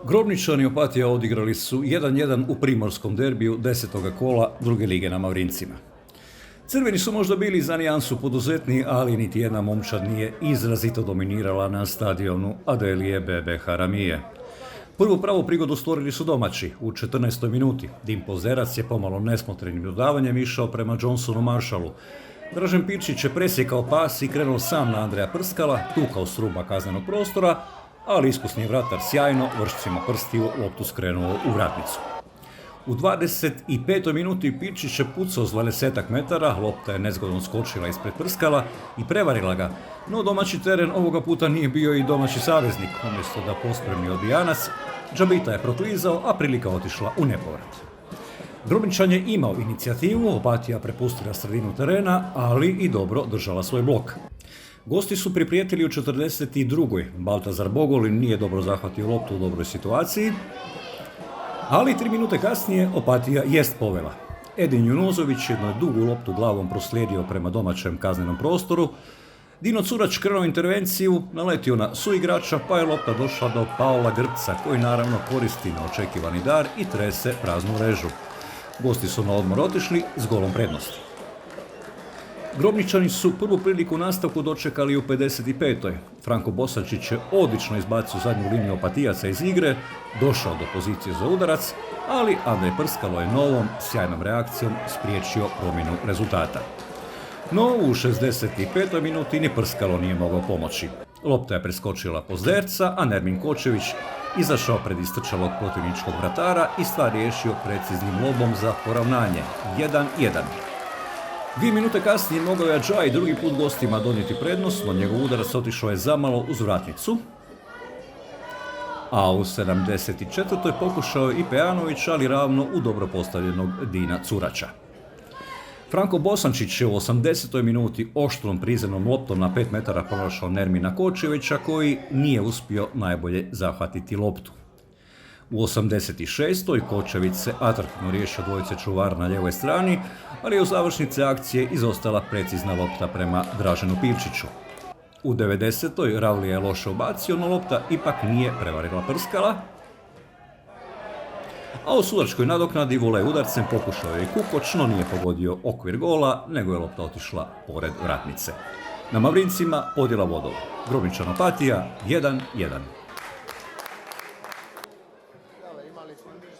Grobničani i Opatija odigrali su 1:1 u primorskom derbiju 10. kola druge lige na Mavrincima. Crveni su možda bili za nijansu poduzetniji, ali niti jedna momčad nije izrazito dominirala na stadionu Adelije Bebe Haramije. Prvu pravu prigodu stvorili su domaći u 14. minuti. Dim Pozerac je pomalo nesmotrenim dodavanjem išao prema Johnsonu Marshallu. Dražen Pirčić je presjekao pas i krenuo sam na Andreja Prskala, tukao s ruba kaznenog prostora, ali iskusni vratar sjajno vršcima prstiju loptu skrenuo u vratnicu. U 25. minuti Pirčić je pucao s 20 metara, lopta je nezgodno skočila ispred Prskala i prevarila ga, no domaći teren ovoga puta nije bio i domaći saveznik. Umjesto da pospremi odbijanac, Džabita je proklizao, a prilika otišla u nepovrat. Grobničan je imao inicijativu, Opatija prepustila sredinu terena, ali i dobro držala svoj blok. Gosti su priprijetili u 42. Baltazar Bogolin nije dobro zahvatio loptu u dobroj situaciji, ali 3 minute kasnije Opatija jest povela. Edin Junuzović jednu je dugu loptu glavom proslijedio prema domaćem kaznenom prostoru. Dino Curač krenuo intervenciju, naletio na suigrača, pa je lopta došla do Paola Grca, koji naravno koristi neočekivani dar i trese praznu mrežu. Gosti su na odmor otišli s golom prednosti. Grobničani su prvu priliku u nastavku dočekali u 55. Franko Bosančić je odlično izbacio zadnju liniju Opatijaca iz igre, došao do pozicije za udarac, ali Andrej Prskalo je novom, sjajnom reakcijom spriječio promjenu rezultata. No u 65. minuti ni Prskalo nije mogao pomoći. Lopta je preskočila Pozderca, a Nermin Kočević izašao pred istrčalog protivničkog vratara i stvar riješio preciznim lobom za poravnanje 1:1. 2 minute kasnije mogao je Adžaj drugi put gostima donijeti prednost, no njegov udarac otišao je zamalo uz vratnicu. A u 74. pokušao je i Pejanović, ali ravno u dobro postavljenog Dina Curača. Franko Bosančić je u 80. minuti oštrom prizemnom loptom na 5 metara pronašao Nermina Kočevića, koji nije uspio najbolje zahvatiti loptu. U 86. Kočević se atraktivno riješio dvojice čuvara na lijevoj strani, ali je u završnici akcije izostala precizna lopta prema Draženu Pirčiću. U 90. Ravlija je loše ubacio, no lopta ipak nije prevarila Prskala, a u sudačkoj nadoknadi volej udarcem pokušao je i Kukoč, no nije pogodio okvir gola, nego je lopta otišla pored vratnice. Na Mavrincima podjela vodova. Grobničan Opatija 1:1.